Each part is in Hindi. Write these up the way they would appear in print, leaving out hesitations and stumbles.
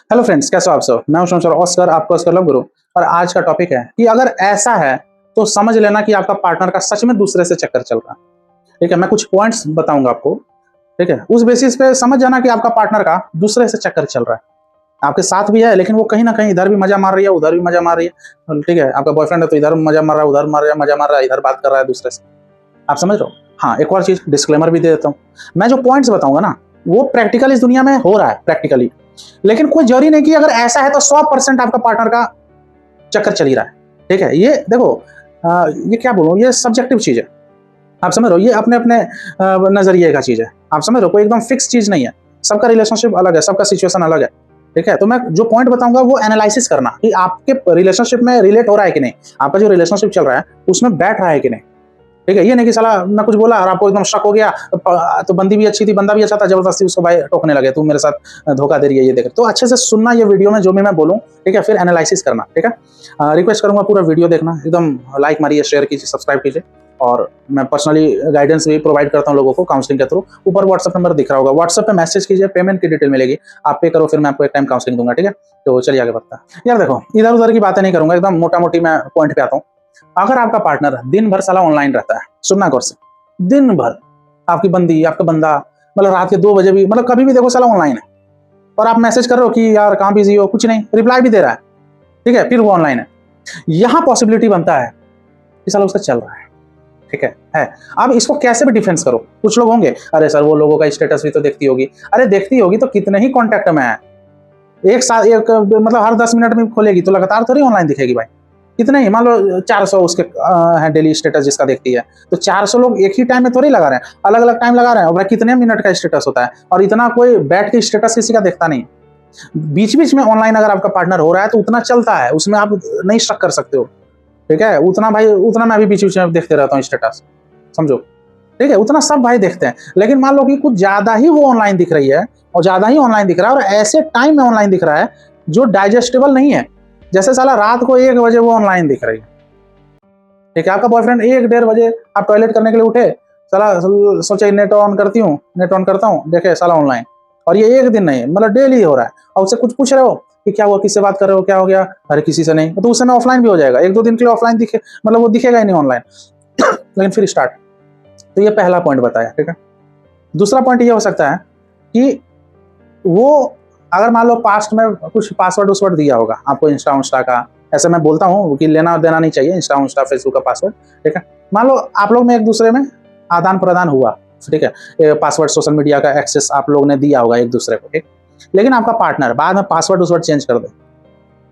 हेलो फ्रेंड्स, कैसे हो आप सब। मैं हूं शमशेर ऑस्कर, आपका ऑस्कर लव गुरु। और आज का टॉपिक है कि अगर ऐसा है तो समझ लेना कि आपका पार्टनर का सच में दूसरे से चक्कर चल रहा है। ठीक है, मैं कुछ पॉइंट्स बताऊंगा आपको। ठीक है, उस बेसिस पे समझ जाना कि आपका पार्टनर का दूसरे से चक्कर चल रहा है। आपके साथ भी है लेकिन वो कहीं ना कहीं इधर भी मजा मार रही है, उधर भी मजा मार रही है। ठीक है, आपका बॉयफ्रेंड है तो इधर मजा मार रहा है, उधर मजा मार रहा है, इधर बात कर रहा है दूसरे से। आप समझ रहे हो। हाँ, एक और चीज डिस्क्लेमर भी दे देता हूँ। मैं जो पॉइंट्स बताऊंगा ना, वो प्रैक्टिकल इस दुनिया में हो रहा है प्रैक्टिकली। लेकिन कोई जरूरी नहीं कि अगर ऐसा है तो 100% आपका पार्टनर का चक्कर चल ही रहा है। ठीक है, ये देखो, ये क्या बोलूं, ये सब्जेक्टिव चीज है। आप समझ रहे हो, ये अपने अपने नजरिए का चीज है। आप समझ रहे हो, कोई एकदम फिक्स चीज नहीं है। सबका रिलेशनशिप अलग है, सबका सिचुएशन अलग है। ठीक है, तो मैं जो पॉइंट बताऊंगा वो एनालिसिस करना कि आपके रिलेशनशिप में रिलेट हो रहा है कि नहीं, आपका जो रिलेशनशिप चल रहा है उसमें बैठ रहा है कि नहीं। ठीक है, ये नहीं कि साला मैं कुछ बोला और आपको एकदम शक हो गया, तो बंदी भी अच्छी थी, बंदा भी अच्छा था, जबरदस्ती उसको भाई टोकने लगे, तू मेरे साथ धोखा दे रही है, ये देख। तो अच्छे से सुनना ये वीडियो में जो भी मैं बोलूं। ठीक है, फिर एनालिसिस करना। ठीक है, रिक्वेस्ट करूंगा पूरा वीडियो देखना, एकदम लाइक मारिए, शेयर कीजिए, सब्सक्राइब कीजिए। और मैं पर्सनली गाइडेंस भी प्रोवाइड करता हूं लोगों को काउंसलिंग के थ्रू। ऊपर व्हाट्सएप नंबर दिख रहा होगा, व्हाट्सएप पे मैसेज कीजिए, पेमेंट की डिटेल मिलेगी, आप पे करो, फिर मैं आपको एक टाइम काउंसलिंग दूंगा। ठीक है, तो चलिए आगे बढ़ता है। यार देखो, इधर उधर की बातें नहीं करूंगा, एकदम मोटा मोटी मैं पॉइंट पे आता हूँ। अगर आपका पार्टनर दिन भर साला ऑनलाइन रहता है, सुनना गौर से, दिन भर आपकी बंदी, आपका बंदा, मतलब रात के 2 बजे भी, मतलब कभी भी देखो साला ऑनलाइन है, और आप मैसेज कर रहे हो कि यार कहाँ बिजी हो, कुछ नहीं, रिप्लाई भी दे रहा है। ठीक है, फिर वो ऑनलाइन है। यहां पॉसिबिलिटी बनता है कि साला उसका चल रहा है। ठीक है। अब इसको कैसे भी डिफेंस करो। कुछ लोग होंगे, अरे सर वो लोगों का स्टेटस भी तो देखती होगी। अरे देखती होगी तो कितने ही कॉन्टेक्ट में है, एक साथ एक मतलब हर 10 मिनट में खोलेगी तो लगातार थोड़ी ऑनलाइन दिखेगी भाई। कितने ही, मान लो 400 उसके है डेली स्टेटस जिसका देखती है, तो 400 लोग एक ही टाइम में थोड़ी लगा रहे हैं, अलग अलग टाइम लगा रहे हैं। और कितने मिनट का स्टेटस होता है, और इतना कोई बैठ के स्टेटस किसी का देखता नहीं। बीच बीच में ऑनलाइन अगर आपका पार्टनर हो रहा है तो उतना चलता है, उसमें आप नहीं शक कर सकते हो। ठीक है, उतना भाई, उतना मैं भी बीच बीच में देखते रहता हूँ स्टेटस, समझो। ठीक है, उतना सब भाई देखते हैं। लेकिन मान लो कि कुछ ज्यादा ही वो ऑनलाइन दिख रही है, और ज्यादा ही ऑनलाइन दिख रहा है, और ऐसे टाइम में ऑनलाइन दिख रहा है जो डाइजेस्टेबल नहीं है। जैसे साला रात को 1 बजे वो ऑनलाइन दिख रही है। ठीक है, आपका बॉयफ्रेंड 1-1:30 बजे आप टॉयलेट करने के लिए उठे, साला सोचे नेट ऑन करती हूँ, नेट ऑन करता हूँ, देखे साला ऑनलाइन। और ये एक दिन नहीं, मतलब डेली हो रहा है। और उससे कुछ पूछ रहे हो कि क्या हुआ, किससे बात कर रहे हो, क्या हो गया, अरे किसी से नहीं, तो उस समय ऑफलाइन भी हो जाएगा। 1-2 दिन के लिए ऑफलाइन दिखे, मतलब वो दिखेगा ही नहीं ऑनलाइन। लेकिन फिर स्टार्ट। तो ये पहला पॉइंट बताया। ठीक है, दूसरा पॉइंट ये हो सकता है कि वो, अगर मान लो पास्ट में कुछ पासवर्ड उसवर्ड दिया होगा आपको, इंस्टा उंस्टा का। ऐसे मैं बोलता हूँ कि लेना देना नहीं चाहिए इंस्टा उंस्टा फेसबुक का पासवर्ड। ठीक है, मान लो आप लोग में एक दूसरे में आदान प्रदान हुआ। ठीक है, पासवर्ड, सोशल मीडिया का एक्सेस आप लोग ने दिया होगा एक दूसरे को। ठीक, लेकिन आपका पार्टनर बाद में पासवर्ड उसवर्ड चेंज कर दे।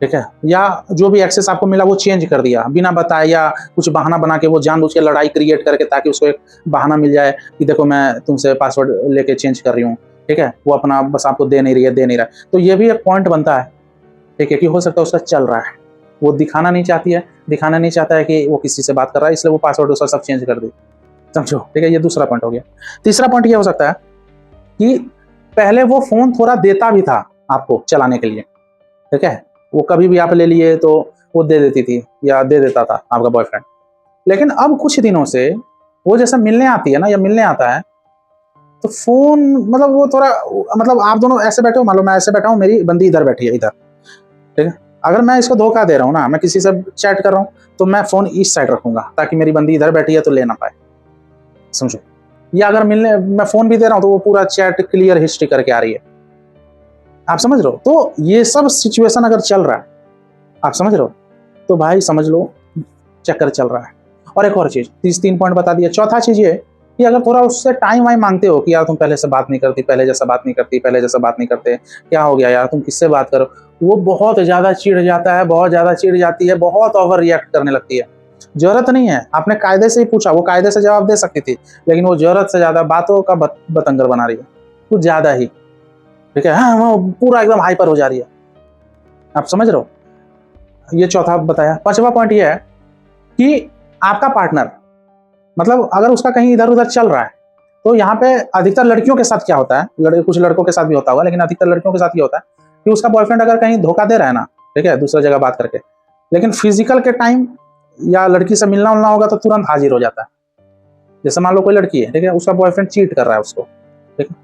ठीक है, या जो भी एक्सेस आपको मिला वो चेंज कर दिया बिना बताए, या कुछ बहाना बना के, वो जानबूझ के लड़ाई क्रिएट करके, ताकि उसको एक बहाना मिल जाए कि देखो मैं तुमसे पासवर्ड लेके चेंज कर रही हूँ। ठीक है, वो अपना बस आपको दे नहीं रही है, दे नहीं रहा है, तो ये भी एक पॉइंट बनता है। ठीक है, कि हो सकता है उसका चल रहा है, वो दिखाना नहीं चाहती है, दिखाना नहीं चाहता है कि वो किसी से बात कर रहा है, इसलिए वो पासवर्ड उसका सब चेंज कर दे, समझो। ठीक है, ये दूसरा पॉइंट हो गया। तीसरा पॉइंट ये हो सकता है कि पहले वो फोन थोड़ा देता भी था आपको चलाने के लिए। ठीक है, वो कभी भी आप ले लिए तो वो दे देती थी, या दे देता था आपका बॉयफ्रेंड। लेकिन अब कुछ दिनों से वो जैसे मिलने आती है ना, या मिलने आता है, तो फोन, मतलब वो थोड़ा, मतलब आप दोनों ऐसे बैठे हो, मान लो मैं ऐसे बैठा हूँ, मेरी बंदी इधर बैठी है, इधर। ठीक है, अगर मैं इसको धोखा दे रहा हूँ ना, मैं किसी से चैट कर रहा हूँ, तो मैं फोन इस साइड रखूंगा ताकि मेरी बंदी इधर बैठी है तो ले ना पाए, समझो। या अगर मिलने मैं फोन भी दे रहा हूँ तो वो पूरा चैट क्लियर हिस्ट्री करके आ रही है। आप समझ रहे हो, तो ये सब सिचुएशन अगर चल रहा है, आप समझ रहे हो, तो भाई समझ लो चक्कर चल रहा है। और एक और चीज, 3 पॉइंट बता दिया। चौथा चीज ये कि अगर थोड़ा उससे टाइम वाइम मांगते हो कि यार तुम पहले से बात नहीं करती, पहले जैसा बात नहीं करती, पहले जैसा बात नहीं करते, क्या हो गया यार, तुम किससे बात करो, वो बहुत ज्यादा चिढ़ जाता है, बहुत ज्यादा चिढ़ जाती है, बहुत ओवर रिएक्ट करने लगती है। जरूरत नहीं है, आपने कायदे से ही पूछा, वो कायदे से जवाब दे सकती थी, लेकिन वो जरूरत से ज्यादा बातों का बतंगर बना रही है, कुछ ज्यादा ही। ठीक है, हाँ, वो पूरा एकदम हाइपर हो जा रही है। आप समझ रहे हो, ये चौथा बताया। पांचवा पॉइंट ये है कि आपका पार्टनर, मतलब अगर उसका कहीं इधर उधर चल रहा है, तो यहाँ पे अधिकतर लड़कियों के साथ क्या होता है, कुछ लड़कों के साथ भी होता होगा, लेकिन अधिकतर लड़कियों के साथ ये होता है कि उसका बॉयफ्रेंड अगर कहीं धोखा दे रहा है ना, ठीक है, दूसरा जगह बात करके, लेकिन फिजिकल के टाइम या लड़की से मिलना उलना होगा तो तुरंत हाजिर हो जाता है। जैसे मान लो कोई लड़की है, ठीक है, उसका बॉयफ्रेंड चीट कर रहा है उसको, ठीक है,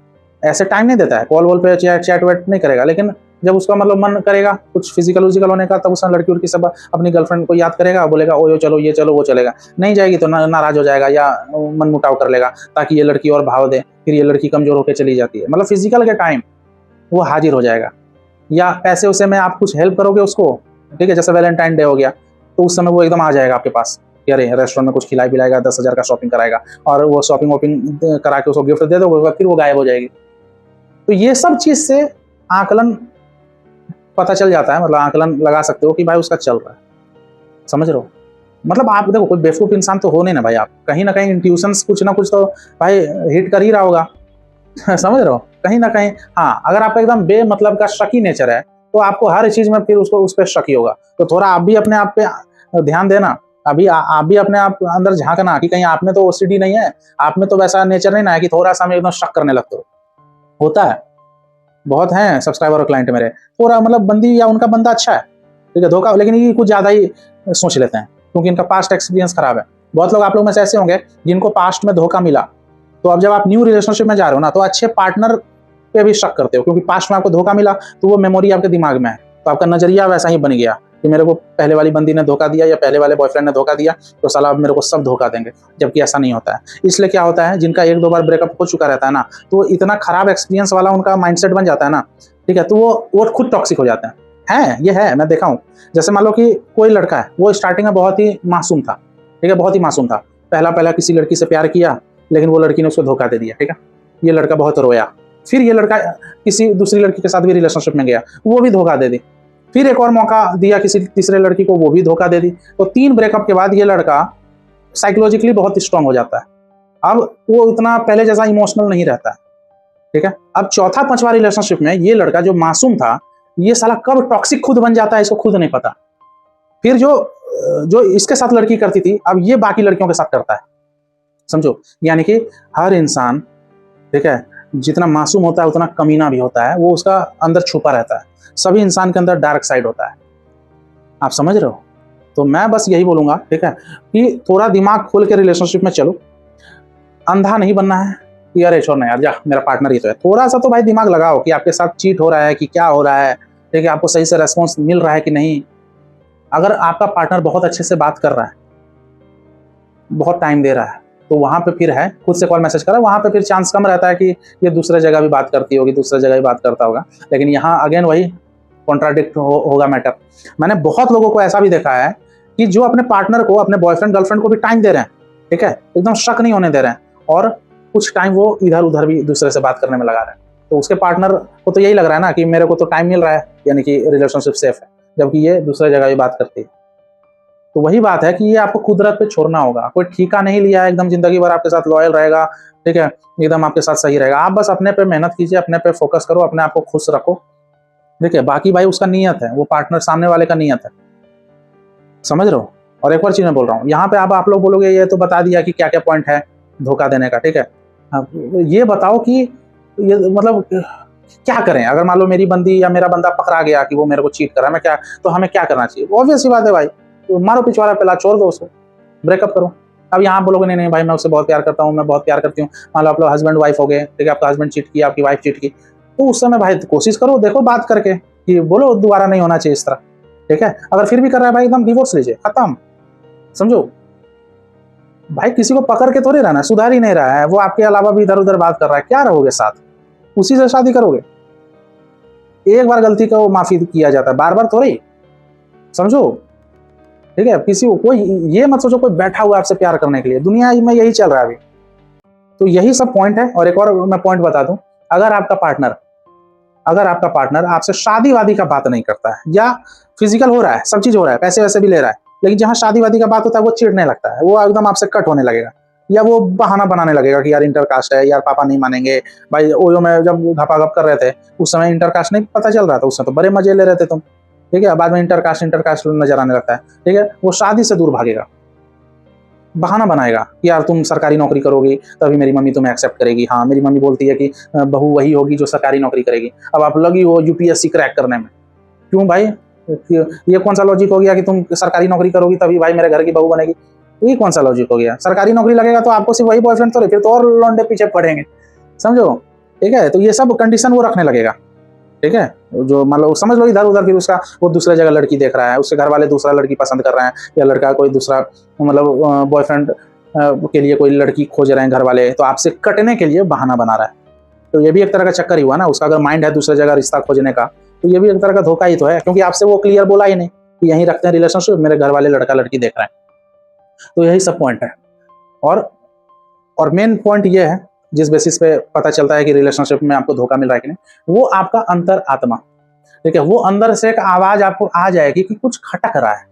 ऐसे टाइम नहीं देता है, कॉल वॉल पे चैट वैट नहीं करेगा, लेकिन जब उसका मतलब मन करेगा कुछ फिजिकल विजिकल होने का, तब उसने लड़की उड़की सब अपनी गर्लफ्रेंड को याद करेगा, बोलेगा ओ यो चलो ये चलो वो चलेगा। नहीं जाएगी तो नाराज हो जाएगा या मन मुटाव कर लेगा ताकि ये लड़की और भाव दे, फिर ये लड़की कमजोर होकर चली जाती है। मतलब फिजिकल के टाइम वो हाजिर हो जाएगा। या पैसे उसे में आप कुछ हेल्प करोगे उसको, ठीक है, जैसे वैलेंटाइन डे हो गया, तो उस समय वो एकदम आ जाएगा आपके पास कि अरे रेस्टोरेंट में कुछ खिलाई पिलाएगा, 10,000 का शॉपिंग कराएगा, और वो शॉपिंग वॉपिंग करा के उसको गिफ्ट दे दोगे, फिर वो गायब हो जाएगी। तो ये सब चीज से आकलन पता चल जाता है, मतलब आकलन लगा सकते हो कि भाई उसका चल रहा है। समझ रहे हो? मतलब आप देखो कोई बेवकूफ इंसान तो हो नहीं ना भाई, आप कहीं ना कहीं इंट्यूशंस कुछ ना कुछ तो भाई हिट कर ही रहा होगा। समझ रहे हो? कहीं ना कहीं। हाँ, अगर आपका एकदम बेमतलब का शकी नेचर है तो आपको हर चीज में फिर उसको उस पर शक ही होगा। तो थोड़ा आप भी अपने आप पे ध्यान देना, अभी आप भी अपने आप अंदर झांकना कि कहीं आप में तो ओसीडी नहीं है, आप में तो वैसा नेचर नहीं ना है कि थोड़ा सा में एकदम शक करने लगते हो। होता है, बहुत हैं सब्सक्राइबर और क्लाइंट मेरे, थोड़ा मतलब बंदी या उनका बंदा अच्छा है, ठीक है, धोखा, लेकिन ये कुछ ज्यादा ही सोच लेते हैं क्योंकि इनका पास्ट एक्सपीरियंस खराब है। बहुत लोग आप लोग में से ऐसे होंगे जिनको पास्ट में धोखा मिला, तो अब जब आप न्यू रिलेशनशिप में जा रहे हो ना, तो अच्छे पार्टनर पे भी शक करते हो क्योंकि पास्ट में आपको धोखा मिला, तो वो मेमोरी आपके दिमाग में है, तो आपका नजरिया वैसा ही बन गया कि मेरे को पहले वाली बंदी ने धोखा दिया या पहले वाले बॉयफ्रेंड ने धोखा दिया, तो साला अब मेरे को सब धोखा देंगे, जबकि ऐसा नहीं होता है। इसलिए क्या होता है, जिनका 1-2 बार ब्रेकअप हो चुका रहता है ना, तो इतना खराब एक्सपीरियंस वाला उनका माइंडसेट बन जाता है ना, ठीक है, तो वो खुद टॉक्सिक हो जाते हैं। ये है, मैं देखा हूँ। जैसे मान लो कि कोई लड़का है, वो स्टार्टिंग में बहुत ही मासूम था, ठीक है, बहुत ही मासूम था, पहला किसी लड़की से प्यार किया, लेकिन वो लड़की ने उसको धोखा दे दिया, ठीक है, ये लड़का बहुत रोया, फिर ये लड़का किसी दूसरी लड़की के साथ भी रिलेशनशिप में गया, वो भी धोखा दे दी, फिर एक और मौका दिया किसी तीसरे लड़की को, वो भी धोखा दे दी। तो 3 ब्रेकअप के बाद ये लड़का साइकोलॉजिकली बहुत स्ट्रांग हो जाता है, अब वो इतना पहले जैसा इमोशनल नहीं रहता है, ठीक है। अब चौथा 5वां रिलेशनशिप में ये लड़का जो मासूम था, ये साला कब टॉक्सिक खुद बन जाता है इसको खुद नहीं पता। फिर जो इसके साथ लड़की करती थी, अब ये बाकी लड़कियों के साथ करता है। समझो, यानी कि हर इंसान, ठीक है, जितना मासूम होता है उतना कमीना भी होता है, वो उसका अंदर छुपा रहता है। सभी इंसान के अंदर डार्क साइड होता है, आप समझ रहे हो? तो मैं बस यही बोलूंगा, ठीक है, कि थोड़ा दिमाग खोल के रिलेशनशिप में चलो, अंधा नहीं बनना है कि अरे छोड़ना यार, जा मेरा पार्टनर ही तो है। थोड़ा सा तो भाई दिमाग लगाओ कि आपके साथ चीट हो रहा है कि क्या हो रहा है, ठीक है, आपको सही से रेस्पॉन्स मिल रहा है कि नहीं। अगर आपका पार्टनर बहुत अच्छे से बात कर रहा है, बहुत टाइम दे रहा है, तो वहां पे फिर है, खुद से कॉल मैसेज कर रहा है, वहां पे फिर चांस कम रहता है कि ये दूसरे जगह भी बात करती होगी, दूसरे जगह भी बात करता होगा। लेकिन यहाँ अगेन वही कॉन्ट्राडिक्ट होगा मैटर। मैंने बहुत लोगों को ऐसा भी देखा है कि जो अपने पार्टनर को, अपने बॉयफ्रेंड गर्लफ्रेंड को भी टाइम दे रहे हैं, ठीक है, एकदम शक नहीं होने दे रहे हैं, और कुछ टाइम वो इधर उधर भी दूसरे से बात करने में लगा रहे हैं। तो उसके पार्टनर को तो यही लग रहा है ना कि मेरे को तो टाइम मिल रहा है, यानी कि रिलेशनशिप सेफ है, जबकि ये दूसरे जगह भी बात करती है। तो वही बात है कि ये आपको कुदरत पे छोड़ना होगा। कोई ठेका नहीं लिया है एकदम जिंदगी भर आपके साथ लॉयल रहेगा, ठीक है, एकदम आपके साथ सही रहेगा। आप बस अपने पे मेहनत कीजिए, अपने पे फोकस करो, अपने आप को खुश रखो, ठीक है। बाकी भाई उसका नियत है, वो पार्टनर सामने वाले का नियत है, समझ रहे हो? और एक और चीज मैं बोल रहा हूँ, यहाँ पे अब आप लोग बोलोगे ये तो बता दिया कि क्या क्या पॉइंट है धोखा देने का, ठीक है, ये बताओ कि ये मतलब क्या करें अगर मान लो मेरी बंदी या मेरा बंदा पकड़ा गया कि वो मेरे को चीट कर रहा है, मैं क्या, तो हमें क्या करना चाहिए? ऑब्वियस सी बात है भाई, तो मारो पिछवाड़ा पहला, छोड़ दो उसको, ब्रेकअप करो। अब यहाँ बोलोगे नहीं नहीं भाई मैं उससे बहुत प्यार करता हूँ, मैं बहुत प्यार करती हूँ, मान लो आप लोग हस्बैंड वाइफ हो गए, ठीक है, आपका हस्बैंड चीट किया, आपकी वाइफ चीट की, तो उस समय भाई कोशिश करो, देखो बात करके कि बोलो दोबारा नहीं होना चाहिए इस तरह, ठीक है। अगर फिर भी कर रहा है भाई, एकदम डिवोर्स लीजिए, खत्म। समझो भाई, किसी को पकड़ के थोड़ी रहना, सुधार ही नहीं रहा है, वो आपके अलावा भी इधर उधर बात कर रहा है, क्या रहोगे साथ? उसी से शादी करोगे? एक बार गलती का वो माफी किया जाता है, बार बार थोड़ी, समझो, ठीक है। किसी को कोई ये मत सोचो कोई बैठा हुआ आपसे प्यार करने के लिए, दुनिया में यही चल रहा है अभी। तो यही सब पॉइंट है। और एक और मैं पॉइंट बता दूं, अगर आपका पार्टनर आपसे शादी वादी का बात नहीं करता है, या फिजिकल हो रहा है, सब चीज हो रहा है, पैसे वैसे भी ले रहा है, लेकिन जहां शादी वादी का बात होता है वो चिढ़ने लगता है, वो एकदम आपसे कट होने लगेगा, या वो बहाना बनाने लगेगा कि यार इंटरकास्ट है, यार पापा नहीं मानेंगे। भाई ओयो में जब घपाघप कर रहे थे उस समय इंटरकास्ट नहीं पता चल रहा था, उस समय तो बड़े मजे ले रहे थे तुम, ठीक है। बाद में इंटरकास्ट नजर आने लगता है, ठीक है, वो शादी से दूर भागेगा, बहाना बनाएगा कि यार तुम सरकारी नौकरी करोगी तभी मेरी मम्मी तुम्हें एक्सेप्ट करेगी, हाँ मेरी मम्मी बोलती है कि बहू वही होगी जो सरकारी नौकरी करेगी। अब आप लगी हो यूपीएससी क्रैक करने में, क्यों भाई? ये कौन सा लॉजिक हो गया कि तुम सरकारी नौकरी करोगी तभी भाई मेरे घर की बहू बनेगी? ये कौन सा लॉजिक हो गया? सरकारी नौकरी लगेगा तो आपको सिर्फ वही बॉयफ्रेंड थोड़े, फिर तो और लौंडे पीछे पड़ेंगे, समझो, ठीक है। तो ये सब कंडीशन वो रखने लगेगा, ठीक है, जो मतलब समझ लो इधर उधर, फिर उसका वो दूसरे जगह लड़की देख रहा है, उसके घर वाले दूसरा लड़की पसंद कर रहे हैं, या लड़का कोई दूसरा मतलब बॉयफ्रेंड के लिए कोई लड़की खोज रहे हैं घर वाले, तो आपसे कटने के लिए बहाना बना रहा है। तो ये भी एक तरह का चक्कर ही हुआ ना, उसका अगर माइंड है दूसरे जगह रिश्ता खोजने का, तो ये भी एक तरह का धोखा ही तो है, क्योंकि आपसे वो क्लियर बोला ही नहीं कि यहीं रखते हैं रिलेशनशिप, मेरे घर वाले लड़का लड़की देख रहे हैं। तो यही सब पॉइंट है। और मेन पॉइंट ये है जिस बेसिस पे पता चलता है कि रिलेशनशिप में आपको धोखा मिल रहा है कि नहीं, वो आपका अंतर आत्मा। ठीक है, वो अंदर से एक आवाज आपको आ जाएगी कि कुछ खटक रहा है,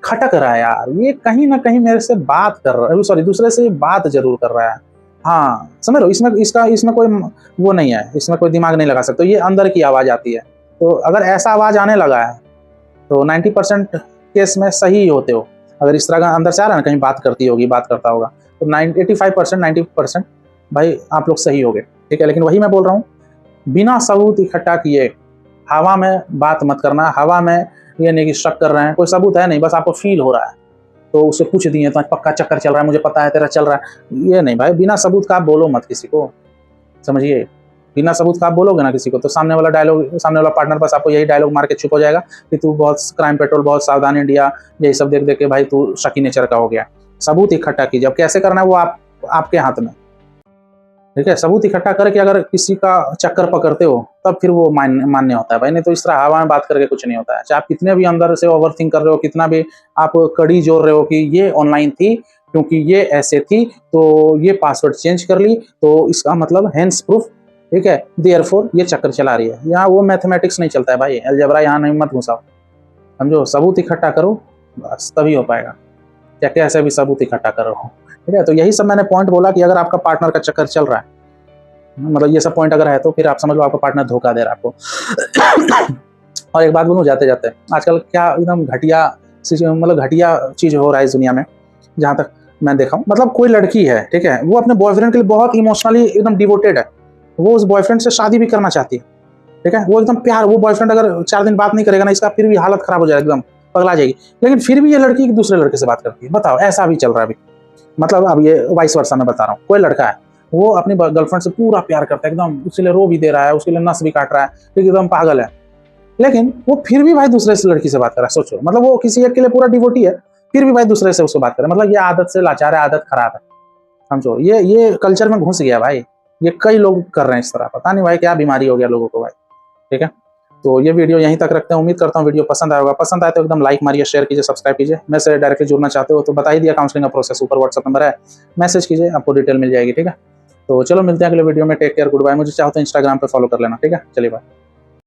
खटक रहा है यार, ये कहीं ना कहीं मेरे से बात कर रहा है, सॉरी दूसरे से बात जरूर कर रहा है। हाँ समझ लो, इसमें कोई वो नहीं है, इसमें कोई दिमाग नहीं लगा सकते, ये अंदर की आवाज आती है। तो अगर ऐसा आवाज आने लगा है तो 90% केस में सही होते हो। अगर इस तरह का अंदर से आ रहा है ना, कहीं बात करती होगी, बात करता होगा, तो 85% 90% भाई आप लोग सही हो गए। ठीक है, लेकिन वही मैं बोल रहा हूँ, बिना सबूत इकट्ठा किए हवा में बात मत करना। हवा में ये नहीं कि शक कर रहे हैं, कोई सबूत है नहीं, बस आपको फील हो रहा है तो उसे पूछ दिए तो पक्का चक्कर चल रहा है, मुझे पता है तेरा चल रहा है, ये नहीं भाई। बिना सबूत का आप बोलो मत किसी को, समझिए। बिना सबूत का आप बोलोगे ना किसी को, तो सामने वाला पार्टनर बस आपको यही डायलॉग मार के चुप हो जाएगा कि तू बहुत क्राइम पेट्रोल, बहुत सावधान इंडिया, यही सब देख देख के भाई तू शकी नेचर का हो गया। सबूत इकट्ठा कीजिए। अब कैसे करना है वो आपके हाथ में। ठीक है, सबूत इकट्ठा करके अगर किसी का चक्कर पकड़ते हो तब फिर वो मान्य होता है भाई, नहीं तो इस तरह हवा में बात करके कुछ नहीं होता है। चाहे आप कितने भी अंदर से ओवर थिंक कर रहे हो, कितना भी आप कड़ी जोड़ रहे हो कि ये ऑनलाइन थी क्योंकि ये ऐसे थी तो ये पासवर्ड चेंज कर ली तो इसका मतलब हैंड्स प्रूफ, ठीक है, देयरफॉर ये चक्कर चला रही है। यहाँ वो मैथमेटिक्स नहीं चलता है भाई, अलजेब्रा यहाँ नहीं मत घुसाओ, समझो। सबूत इकट्ठा करो, बस तभी हो पाएगा। या कैसे भी सबूत इकट्ठा करो, ठीक है। तो यही सब मैंने पॉइंट बोला कि अगर आपका पार्टनर का चक्कर चल रहा है, मतलब ये सब पॉइंट अगर है, तो फिर आप समझ लो आपका पार्टनर धोखा दे रहा है आपको। और एक बात बोलूं जाते जाते, आजकल क्या एकदम घटिया चीज हो रहा है इस दुनिया में, जहां तक मैं देखा हूं। मतलब कोई लड़की है, ठीक है, वो अपने बॉयफ्रेंड के लिए बहुत इमोशनली एकदम डिवोटेड है, वो उस बॉयफ्रेंड से शादी भी करना चाहती है, ठीक है, वो एकदम प्यार, वो बॉयफ्रेंड अगर 4 दिन बात नहीं करेगा ना, इसका फिर भी हालत खराब हो जाएगी, एकदम पगला जाएगी। लेकिन फिर भी ये लड़की एक दूसरे लड़के से बात करती है। बताओ, ऐसा भी चल रहा है अभी। मतलब अब ये वाइस वर्सा मैं बता रहा हूँ, कोई लड़का है, वो अपनी गर्लफ्रेंड से पूरा प्यार करता है, एकदम उसके लिए रो भी दे रहा है, उसके लिए नस भी काट रहा है, ठीक, एकदम पागल है, लेकिन वो फिर भी भाई दूसरे से लड़की से बात कर रहा है। सोचो, मतलब वो किसी एक के लिए पूरा डिवोटी है, फिर भी भाई दूसरे से उसको बात करे। मतलब ये आदत से लाचार है, आदत खराब है, समझो। ये कल्चर में घुस गया भाई, ये कई लोग कर रहे हैं इस तरह। पता नहीं भाई क्या बीमारी हो गया लोगों को भाई, ठीक है। तो ये वीडियो यहीं तक रखते हैं। उम्मीद करता हूँ वीडियो पसंद आएगा। पसंद आए तो एकदम लाइक मारिए, शेयर कीजिए, सब्सक्राइब कीजिए। मैं से डायरेक्टली जुड़ना चाहते हो तो बता ही दिया काउंसलिंग का प्रोसेस, ऊपर व्हाट्सएप नंबर है, मैसेज कीजिए, आपको डिटेल मिल जाएगी, ठीक है। तो चलो मिलते हैं अगले वीडियो में। Take care, good bye. मुझे चाहो तो इंस्टाग्राम पे फॉलो कर लेना, ठीक है। चलिए बाय।